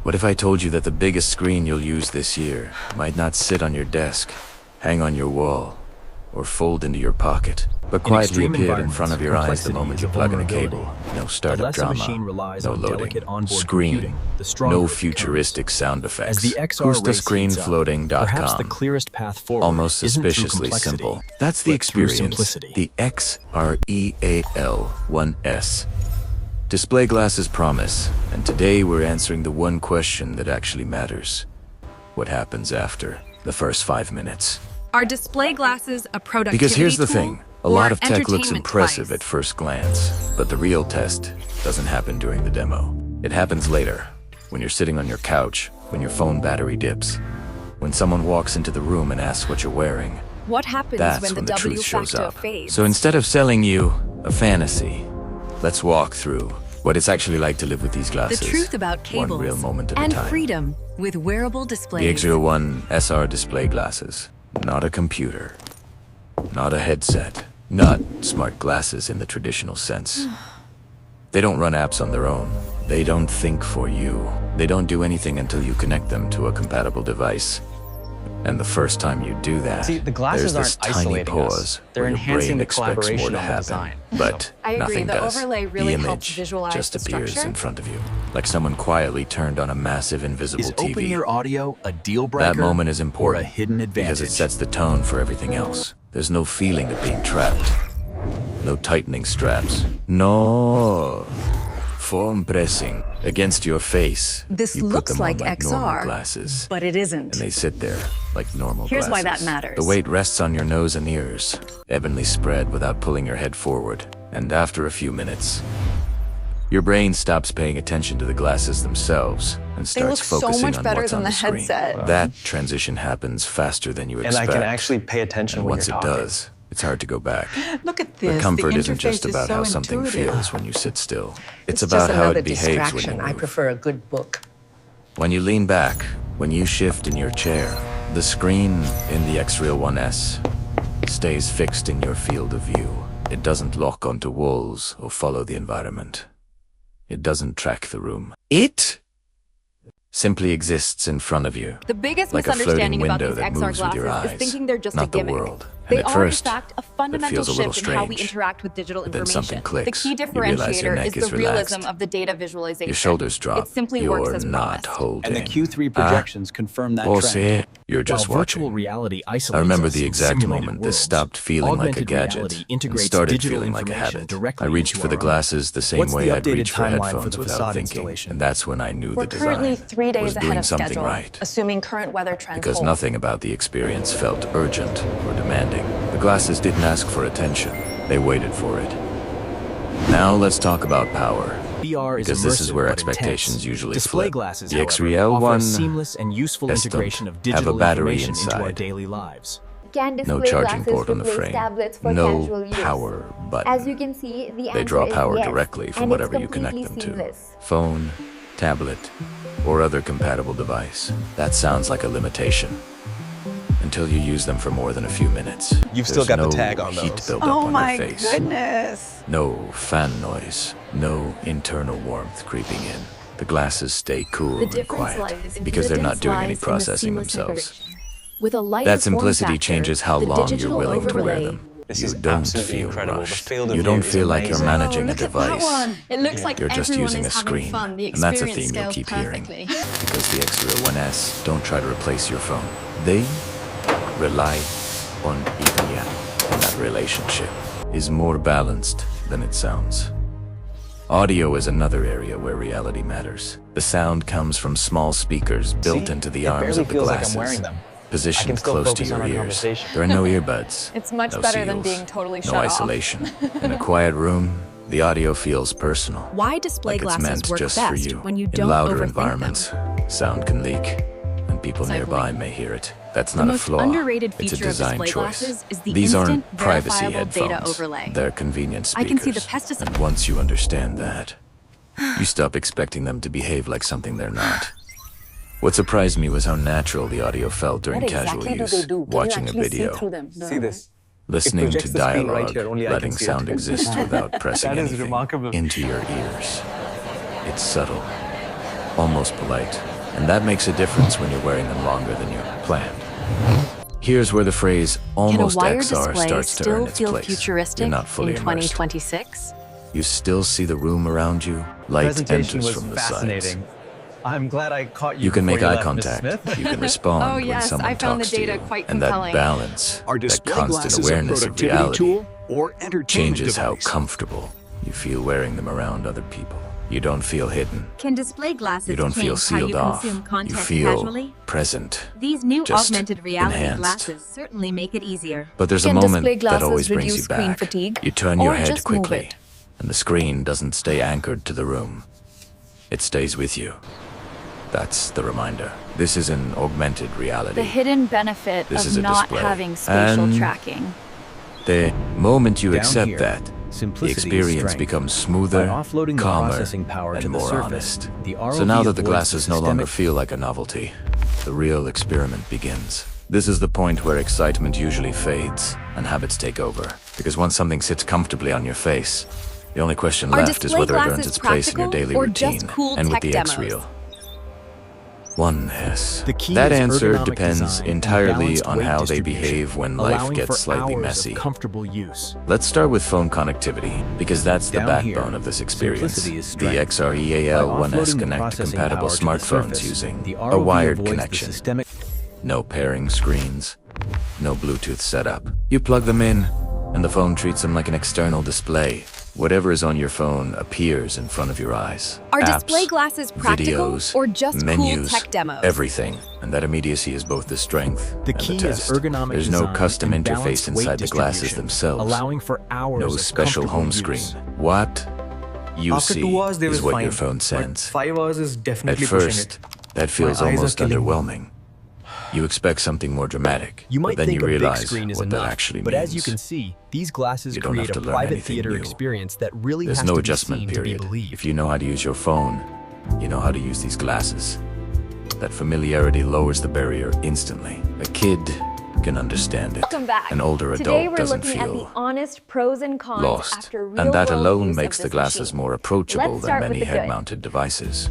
What if I told you that the biggest screen you'll use this year might not sit on your desk, hang on your wall, or fold into your pocket, but quietly appear in front of your eyes the moment you plug in a cable? No startup drama, no loading, screen, no futuristic sound effects. Perhaps the clearest path forward Almost suspiciously simple. That's the experience. The XREAL-1S. Display glasses promise, and today we're answering the one question that actually matters. What happens after the first 5 minutes? Are display glasses a productivity Because here's the tool thing, a or lot of tech looks entertainment impressive device? at first glance, but the real test doesn't happen during the demo. It happens later, when you're sitting on your couch, when your phone battery dips, when someone walks into the room and asks what you're wearing. What happens That's when the when the W truth shows factor up. fades? So instead of selling you a fantasy, let's walk through what it's actually like to live with these glasses. The truth about one cables real moment at and a time. freedom with wearable The displays. XREAL One SR display glasses. Not a computer. Not a headset. Not smart glasses in the traditional sense. They don't run apps on their own. They don't think for you. They don't do anything until you connect them to a compatible device. And the first time you do that, See, the glasses there's this aren't tiny isolating pause us. They're where your enhancing brain the expects more collaboration to on the happen. design. But I agree, nothing the does. overlay really The helps image visualize just the appears structure. in front of you, like someone quietly turned on a massive invisible Is TV. open ear audio a deal breaker? That moment is or important a hidden advantage? because it sets the tone for everything else. There's no feeling of being trapped. No tightening straps. No form pressing against your face. This You put looks them like on normal XR, glasses, but it isn't. and they sit there like normal Here's glasses. why that matters. The weight rests on your nose and ears, evenly spread without pulling your head forward. And after a few minutes, your brain stops paying attention to the glasses themselves and starts look so focusing much on better what's than on the screen. headset. That transition happens faster than you And expect. I can actually pay attention And when once you're it talking. does, it's hard to go back. Look at this. The comfort the isn't just interface is about so how something intuitive. feels when you sit still. It's It's about just how another it behaves when you distraction. I move. prefer a good book. When you lean back, when you shift in your chair, the screen in the XREAL One S stays fixed in your field of view. It doesn't lock onto walls or follow the environment. It doesn't track the room. It simply exists in front of you, The biggest like a floating misunderstanding about window these that XR moves with your glasses eyes, is thinking they're just a not the gimmick. world. They And at are, first, in fact, a it fundamental feels a little shift in how we strange. interact with digital But then information. something The clicks. key You realize your differentiator neck is is the realism relaxed. of the data visualization. Your shoulders drop. It simply You're works as not promised. holding. And the Q3 projections confirm that Você, trend. you're just While virtual watching. reality isolates I remember us the in exact simulated moment this worlds, stopped feeling like a augmented gadget reality and integrates started digital feeling like a information habit. directly I reached into for the our own. glasses the same What's way the I'd updated reach for timeline for headphones the without facade thinking. installation? And that's when I knew We're the currently design 3 days was ahead doing of something schedule, right. assuming current weather trends Because hold. nothing about the experience felt urgent or demanding. The glasses didn't ask for attention. They waited for it. Now let's talk about power. VR is Because this is immersive where but expectations intense. usually Display flip. glasses, The however, XREAL offer One a seamless and useful S integration of don't have a digital battery information into our inside. daily lives. Can No display charging glasses port on the replace frame. tablets for No casual use? power button. As you can see, the answer They draw is power yes, directly from and whatever it's you connect them completely to. seamless. Phone, tablet, or other compatible device. That sounds like a limitation. Until you use them for more than a few minutes. You've still There's got the no tag on heat those. buildup Oh on my your face. goodness. No fan noise. No internal warmth creeping in. The glasses stay cool The and difference quiet lies in because they're not doing any lies in the processing seamless themselves. integration. With a lighter That form simplicity factor, changes how the long you're digital willing to wear overlay- them. This You is don't absolutely feel incredible. The rushed. field of You view don't is feel like you're amazing. managing a look at that device. one. It looks like You're just everyone using is a having screen. fun. The And that's a experience theme you'll scales keep hearing. perfectly. Because the XREAL One S don't try to replace your phone. They rely on EVM. And that relationship is more balanced than it sounds. Audio is another area where reality matters. The sound comes from small speakers built See? into the It arms barely of the feels like I'm glasses. wearing them. Positioned still close to focus on your our ears. conversation. There are no earbuds. It's much no better than seals, being totally no shut off. isolation. In a quiet room, the audio feels personal. Why display Like it's glasses meant work just best for you. when you In don't louder overthink environments, them? sound can leak, and people nearby may hear it. That's The not a most flaw. underrated It's a feature of design display choice. glasses is the These instant, aren't privacy verifiable data headphones. overlay. They're convenient I speakers. can see the pesticide- And once you understand that, you stop expecting them to behave like something they're not. What surprised me was how natural the audio felt during What casual exactly do use, they do? Can you watching a actually see video, through them? See this? listening to projects the screen right dialogue, here, only I can letting see it. sound exist without pressing That is anything remarkable. into your ears. It's subtle, almost polite. And that makes a difference when you're wearing them longer than you planned. Here's where the phrase Can a almost wired XR display starts to still earn its feel place. futuristic You're not fully in immersed. 2026? You still see the room around you. Light Presentation enters was from the sides. fascinating. I'm glad I caught you. You can before make you eye left, Mrs. contact. Smith. You can respond Oh, when yes, someone I found the talks to data you. quite And that compelling. balance, Are that display constant glasses awareness a of productivity reality tool or entertainment changes how device? comfortable you feel wearing them around other people. You don't feel hidden. Can display glasses You don't feel change how you sealed off. consume You content feel casually? present. These new just augmented reality enhanced. glasses certainly make it easier. But there's a Can moment display that glasses always brings reduce you screen back. fatigue? You turn your Or head just move quickly, it? and the screen doesn't stay anchored to the room. It stays with you. That's the reminder. This is an augmented reality. The hidden benefit This is of a not display. having spatial And tracking. The moment you Down accept here, that, the simplicity is experience strength. becomes smoother, By offloading the calmer, processing power and to the more surface, honest. the So ROV now that the avoids glasses the no longer systemic- feel like a novelty, the real experiment begins. This is the point where excitement usually fades and habits take over. Because once something sits comfortably on your face, the only question Are left is display whether it earns glasses its place in your practical daily or routine. just cool And with tech the demos? XREAL, one S. The key That is answer ergonomic depends design and entirely balanced on weight how they distribution, behave when life allowing gets for slightly hours messy. of comfortable use. Let's start with phone connectivity, because that's the Down here, backbone of this experience. simplicity is The strength. XREAL By 1S offloading the connect to processing compatible power to the smartphones surface, using the a ROV wired avoids the connection. systemic- No pairing screens, no Bluetooth setup. You plug them in, and the phone treats them like an external display. Whatever is on your phone appears in front of your eyes. Are Apps, display glasses practical videos, or just menus, cool tech demos? everything. And that immediacy is both the strength The and key the is test. ergonomic There's no design custom and interface balanced weight inside the glasses distribution, themselves. allowing for hours No of special comfortable home use. screen. What you After see 2 hours, they is were what fine. your phone But sends. 5 hours is At definitely pushing first, it. that feels My eyes are almost killing me. underwhelming. You expect something more dramatic, You might but then think you a big realize screen is what enough, that actually but means. as you can see, these glasses You don't create have a to learn private anything theater new. experience that really There's has no to adjustment be seen period. to be believed. If you know how to use your phone, you know how to use these glasses. That familiarity lowers the barrier instantly. A kid can understand it. Welcome back. An older Today adult we're doesn't looking at the feel honest pros and cons lost. after And that real-world alone use makes of the this glasses machine. more approachable Let's than start with many the good. head-mounted devices.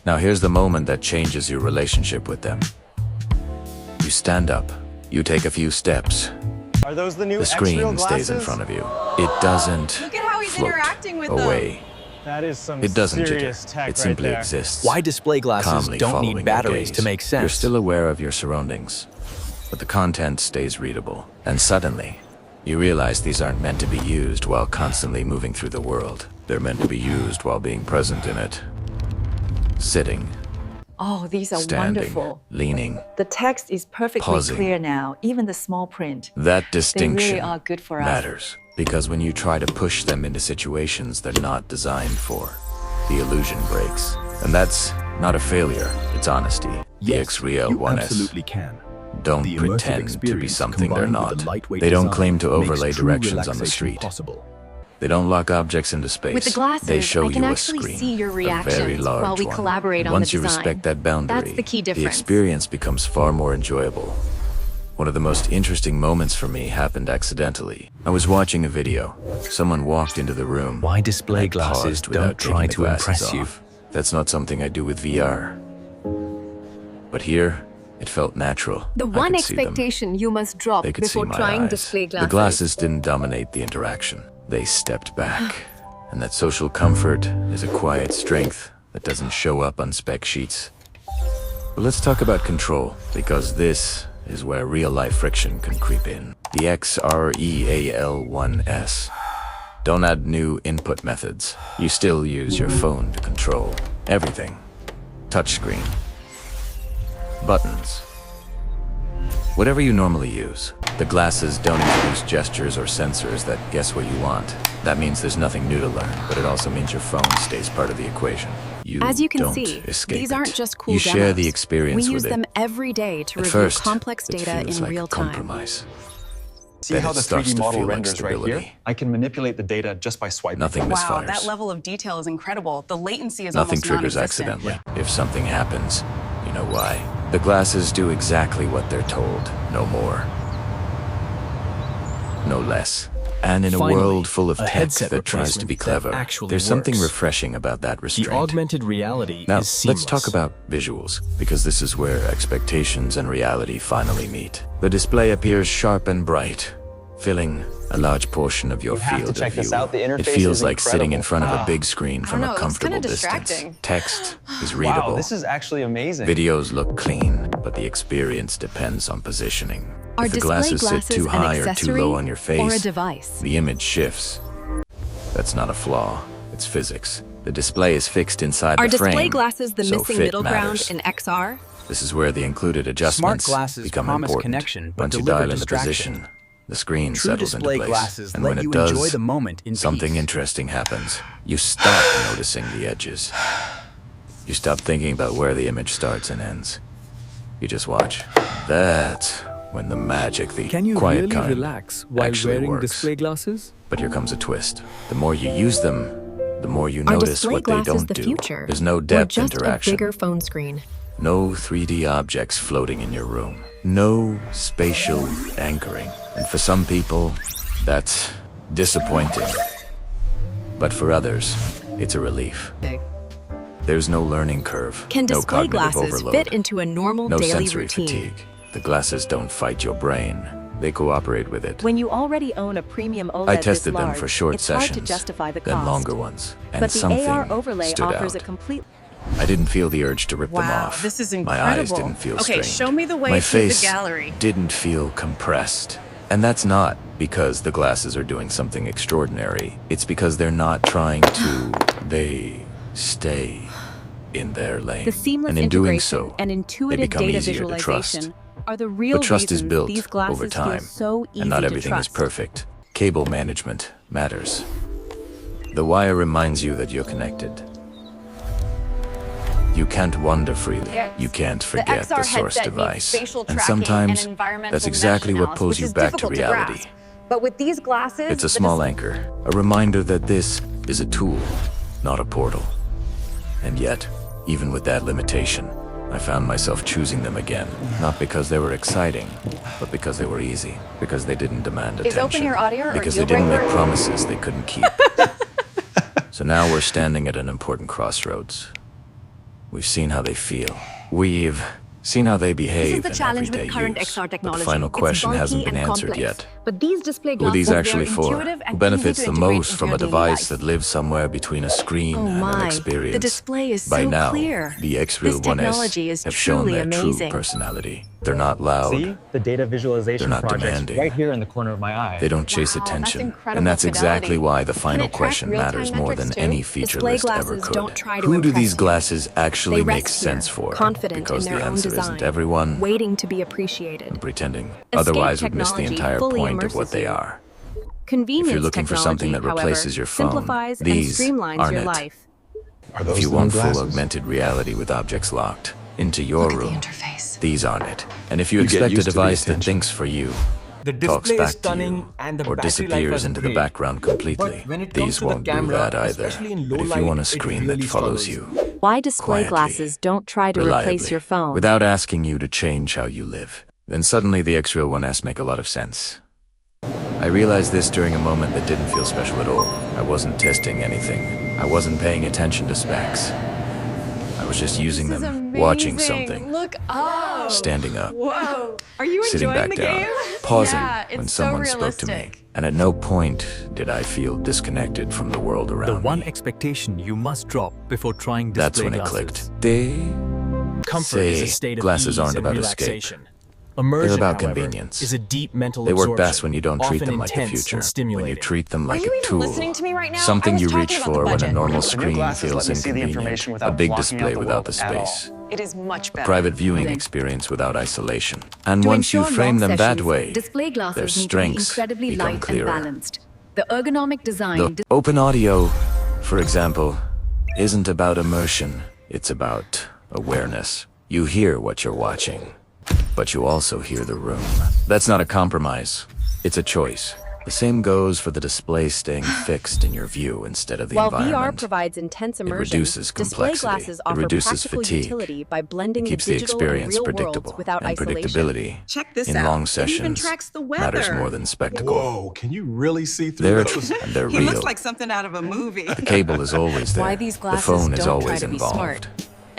Now here's the moment that changes your relationship with them. You stand up. You take a few steps. Are those the new The screen XREAL stays in glasses? front of you. It doesn't Look at how he's float interacting with away. That is some It doesn't jitter. serious tech It simply right there. exists. Why display glasses calmly don't following need your batteries gaze. to make sense. You're still aware of your surroundings, but the content stays readable. And suddenly, you realize these aren't meant to be used while constantly moving through the world. They're meant to be used while being present in it. Sitting, Oh, these are standing, wonderful. leaning. The text is perfectly Pausing. clear now, even the small print. That They distinction really are good for us. matters, because when you try to push them into situations they're not designed for, the illusion breaks. And that's not a failure, it's honesty. The Yes, XREAL you 1S absolutely can. don't The immersive pretend to be experience something they're combined with not. the lightweight They don't design claim to makes overlay true directions on the relaxation street. possible. They don't lock objects into space. With the glasses, they show I can you a actually screen, see your a very reactions large while we one. collaborate on Once the you design. respect that boundary, That's the key the difference. experience becomes far more enjoyable. One of the most interesting moments for me happened accidentally. I was watching a video. Someone walked into the room. Why display I glasses paused don't without try taking the to glasses impress you. off. That's not something I do with VR. But here, it felt natural. The I one could see them. expectation you must drop They could see before my trying eyes. display glasses. The glasses didn't dominate the interaction. They stepped back. And that social comfort is a quiet strength that doesn't show up on spec sheets. But let's talk about control, because this is where real-life friction can creep in. The XREAL 1S. Don't add new input methods. You still use your phone to control everything. Touchscreen. Buttons. Whatever you normally use. The glasses don't introduce gestures or sensors that guess what you want. That means there's nothing new to learn, but it also means your phone stays part of the equation. You As you can don't see, escape these it. aren't just cool You demos. share the experience We with use it. them every day to At review first, complex it data feels in like real a time. compromise. See Then how it the starts 3D to model feel like renders right here? stability. I can manipulate the data just by swiping. Nothing Wow, misfires. that level of detail is incredible. The latency is Nothing almost triggers non-existent. accidentally. If something happens, you know why. The glasses do exactly what they're told, no more. No less. And in a Finally, world full of a tech headset that tries to be replacement that clever, actually there's something works. refreshing about that The restraint. augmented reality Now, is seamless. let's talk about visuals, because this is where expectations and reality finally meet. The display appears sharp and bright, filling a large portion of your You have to field check of view. this out. The It interface feels is like sitting in incredible. front of a big screen from know, a it looks comfortable kinda distance. distracting. Text is readable. Wow, this is actually amazing. Videos look clean, but the experience depends on positioning. Are If the display glasses sit glasses too an high or too accessory low on your face, or a device? the image shifts. That's not a flaw, it's physics. The display is fixed inside Are the frame, display glasses the so missing fit middle ground matters. in XR? This is where the included adjustments glasses become promise important. connection, but Once you deliver dial into distraction. position, the screen True settles into display place. glasses And let when it you does, enjoy the moment in something peace. interesting happens. You stop noticing the edges. You stop thinking about where the image starts and ends. You just watch. That's when the magic, the Can you quiet really kind, relax while actually wearing works. display glasses? But here comes a twist. The more you use them, the more you Are notice display what they glasses don't the do. future? There's no Or depth just interaction. a bigger phone screen? No 3D objects floating in your room. No spatial anchoring. And for some people, that's disappointing. But for others, it's a relief. There's no learning curve, Can no display cognitive glasses overload, fit into a normal no daily sensory routine? fatigue. The glasses don't fight your brain. They cooperate with it. When you already own a premium OLED I this tested them large, for short it's sessions, hard to justify the then cost. longer ones, and But the something AR overlay stood offers out. a complete. I didn't feel the urge to rip them Wow, off. this is My eyes incredible. didn't feel Okay, strained. show me the way My through the face gallery. didn't feel compressed. And that's not because the glasses are doing something extraordinary. It's because they're not trying to. They stay in their lane. The seamless and in doing integration so, and they intuitive become data easier to trust. visualization are the real But trust is reasons built these glasses over time, feel so easy and not to everything is trust. perfect. Cable management matters. The wire reminds you that you're connected. You can't wander freely. You can't forget the source device. And sometimes, that's exactly what pulls you back to reality. But with these glasses, It's a small anchor, a reminder that this is a tool, not a portal. And yet, even with that limitation, I found myself choosing them again, not because they were exciting, but because they were easy, because they didn't demand attention, open your audio or because deal they didn't breaker? make promises they couldn't keep. So now we're standing at an important crossroads. We've seen how they feel. We've seen how they behave This is the challenge in with everyday current use. XR But technology. the final It's question bulky hasn't been and answered complex. yet. But these display Who are glasses, these actually they're for? intuitive and Who benefits easy the to integrate most into from your a daily device life. that lives somewhere between a screen Oh and my, an experience? the display is By so now, clear. the This XREAL 1S technology is have shown truly their amazing. true personality. They're not loud. See? The data visualization They're not project's demanding. right here in the corner of my eye. They don't chase Wow, that's attention. incredible And that's exactly fidelity. why the final it track question real-time matters more than metrics too? any feature Display list ever glasses could. don't try to Who do impress these you. glasses actually They make rest here, sense for? confident Because in their the own answer design, isn't everyone waiting to be appreciated. and pretending. Escape Otherwise, we'd miss the technology entire fully point of what immerses they you. are. Convenience If you're looking for something that technology, replaces however, your phone, simplifies these and streamlines aren't your it. life. Are those If you the want new full glasses? augmented reality with objects locked into your Look at the room, interface. these aren't it. And if you You get expect a used to the device that attention. thinks for you, The talks display back is to stunning you, and the or battery life disappears is into the great. background completely, But when it comes these to the won't do camera, that either. especially in low But if light, you want a it screen really that follows struggles. you, Why display quietly, glasses don't try to reliably, replace your phone. without asking you to change how you live, then suddenly the XREAL 1S make a lot of sense. I realized this during a moment that didn't feel special at all. I wasn't testing anything. I wasn't paying attention to specs. I was just using This is them, amazing. watching something, Look up. standing up, Whoa. Are you sitting enjoying back the down, game? pausing Yeah, it's when so someone spoke to me. realistic. And at no point did I feel disconnected from the world The around one me. expectation you must drop before trying display That's when it glasses. clicked. They Comfort is a say state of glasses ease aren't and about escape. relaxation. Immersion, about however, convenience. is a deep mental They work absorption, best when you don't treat often them like the intense future, and when you stimulating. treat them like you a even tool, listening to me right now? something I was you talking reach about the for when a budget. normal The new screen glasses feels let me see the inconvenient, information a without big blocking display out the without the world at all. space, It is much a better. private viewing experience without isolation. And To once you ensure frame long them that sessions, way, display their glasses need to be strengths incredibly become light clearer. and balanced. The ergonomic design The open audio, for example, isn't about immersion, it's about awareness. You hear what you're watching, but you also hear the room. That's not a compromise, it's a choice. The same goes for the display staying fixed in your view instead of the While VR environment. provides intense It immersion, reduces display complexity. glasses It offer reduces practical fatigue. utility by blending It keeps the the digital experience and real predictable, worlds without and isolation. predictability Check this in out. long It even sessions tracks the matters weather. more than spectacle. Whoa, can you really see through They're those? and they're He real. looks like something out of a movie. The cable is always there. Why these The glasses phone is don't try always to be involved. smart,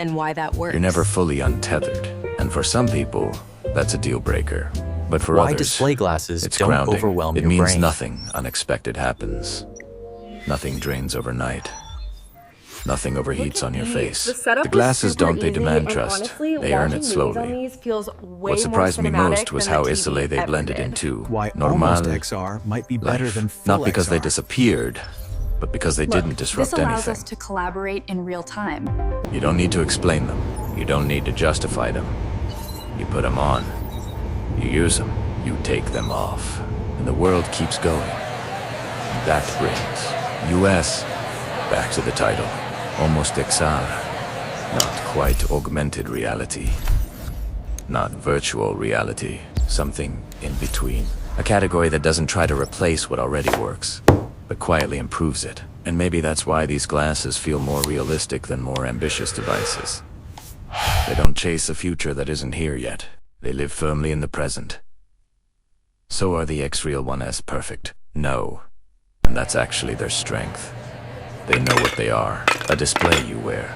and why that works. You're never fully untethered, and for some people, that's a deal breaker. But for Why others, display glasses it's don't grounding. overwhelm it your means brain. nothing unexpected happens. Nothing drains overnight. Nothing overheats on your face. The glasses don't, they demand trust. They earn it slowly. What surprised me most was how easily they blended into Why normal almost XR might be better life. than full Not because they XR. disappeared, but because they didn't disrupt This allows anything. us to collaborate in real time. You don't need to explain them. You don't need to justify them. You put them on. You use them. You take them off. And the world keeps going. And that brings US back to the title. Almost XR. Not quite augmented reality. Not virtual reality. Something in between. A category that doesn't try to replace what already works, but quietly improves it. And maybe that's why these glasses feel more realistic than more ambitious devices. They don't chase a future that isn't here yet. They live firmly in the present. So are the XREAL 1S perfect? No. And that's actually their strength. They know what they are. A display you wear.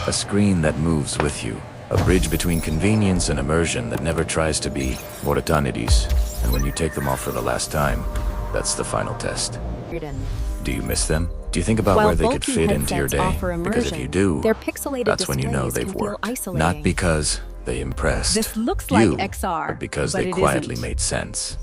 A screen that moves with you. A bridge between convenience and immersion that never tries to be mortanities. And when you take them off for the last time, that's the final test. Do you miss them? Do you think about While where they could bulky fit into your headsets day? offer Because if immersion, you do, their pixelated that's when you know displays they've can feel worked. isolating. Not because they impressed This looks like you, XR, but because but they it quietly isn't. made sense.